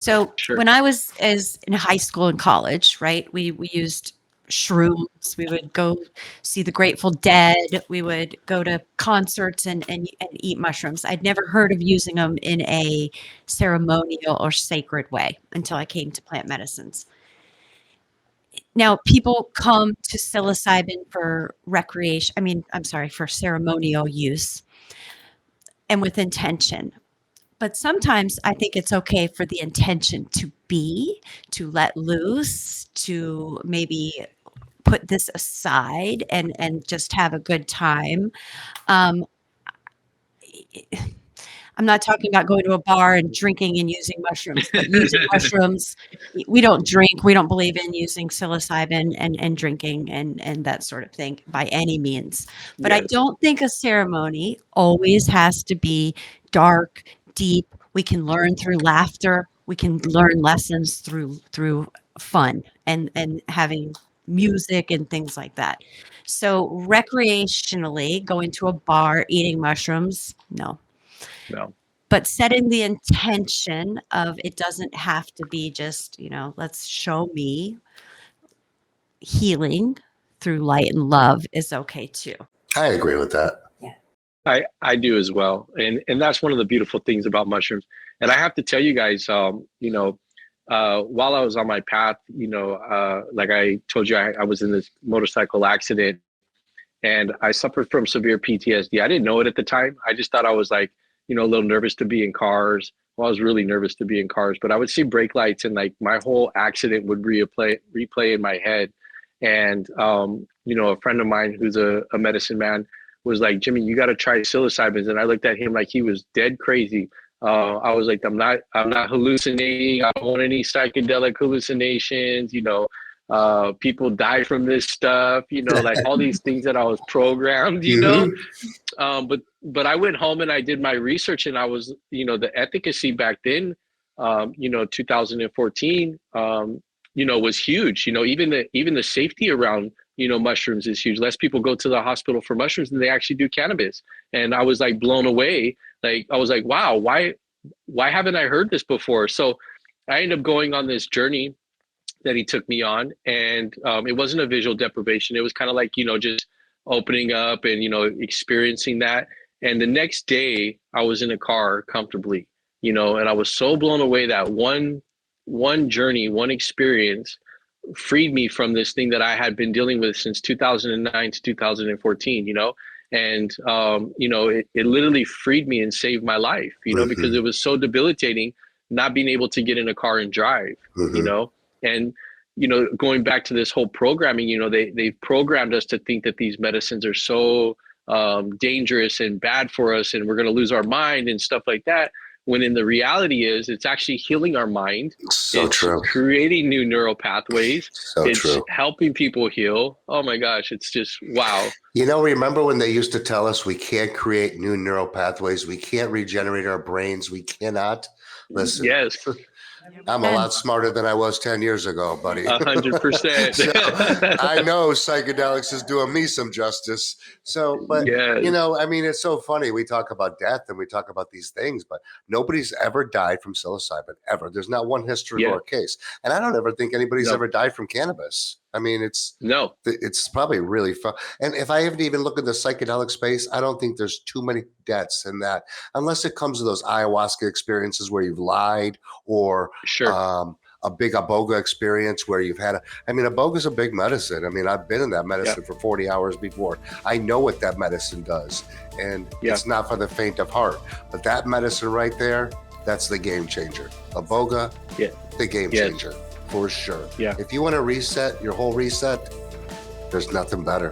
So Sure. when I was as in high school and college, right, we used shrooms. We would go see the Grateful Dead. We would go to concerts and eat mushrooms. I'd never heard of using them in a ceremonial or sacred way until I came to plant medicines. Now, people come to psilocybin for recreation. I mean, I'm sorry, for ceremonial use and with intention. But sometimes I think it's okay for the intention to be, to let loose, to maybe put this aside and just have a good time. Um, I'm not talking about going to a bar and drinking and using mushrooms, but using mushrooms, we don't drink. We don't believe in using psilocybin and drinking and that sort of thing by any means. But I Yes. don't think a ceremony always has to be dark, deep. We can learn through laughter. We can learn lessons through fun and having music and things like that. So recreationally, going to a bar, eating mushrooms, no. No. But setting the intention of it doesn't have to be just, let's show me healing through light and love is okay too. I agree with that. I do as well. And that's one of the beautiful things about mushrooms. And I have to tell you guys, while I was on my path, like I told you, I was in this motorcycle accident and I suffered from severe PTSD. I didn't know it at the time. I just thought I was like, a little nervous to be in cars. Well, I was really nervous to be in cars, but I would see brake lights and like my whole accident would replay in my head. And, a friend of mine who's a medicine man was like, Jimmy, you got to try psilocybin. And I looked at him like he was dead crazy. I was like, I'm not hallucinating. I don't want any psychedelic hallucinations. People die from this stuff, like all these things that I was programmed, but I went home and I did my research and I was, the efficacy back then, 2014, was huge, even the safety around, mushrooms is huge. Less people go to the hospital for mushrooms than they actually do cannabis. And I was like blown away. Like, I was like, wow, why haven't I heard this before? So I ended up going on this journey that he took me on. And it wasn't a visual deprivation. It was kind of like, just opening up and, experiencing that. And the next day I was in a car comfortably, and I was so blown away that one journey, one experience freed me from this thing that I had been dealing with since 2009 to 2014, and, it literally freed me and saved my life, because it was so debilitating not being able to get in a car and drive, and, going back to this whole programming, they've programmed us to think that these medicines are so dangerous and bad for us and we're going to lose our mind and stuff like that. When in the reality is it's actually healing our mind. So it's true. Creating new neural pathways. So it's true. Helping people heal. Oh my gosh, it's just wow. Remember when they used to tell us we can't create new neural pathways, we can't regenerate our brains, we cannot? Listen. Yes. I'm a lot smarter than I was 10 years ago, buddy. 100%. So I know psychedelics is doing me some justice. So, but, yes. It's so funny. We talk about death and we talk about these things, but nobody's ever died from psilocybin, ever. There's not one history or case. And I don't ever think anybody's ever died from cannabis. It's probably really fun. And if I even look at the psychedelic space, I don't think there's too many deaths in that, unless it comes to those ayahuasca experiences where you've lied or a big iboga experience where you've had iboga is a big medicine. I've been in that medicine for 40 hours before. I know what that medicine does, and it's not for the faint of heart. But that medicine right there, that's the game changer. Iboga, the game changer. For sure. Yeah. If you want to reset your whole reset, there's nothing better.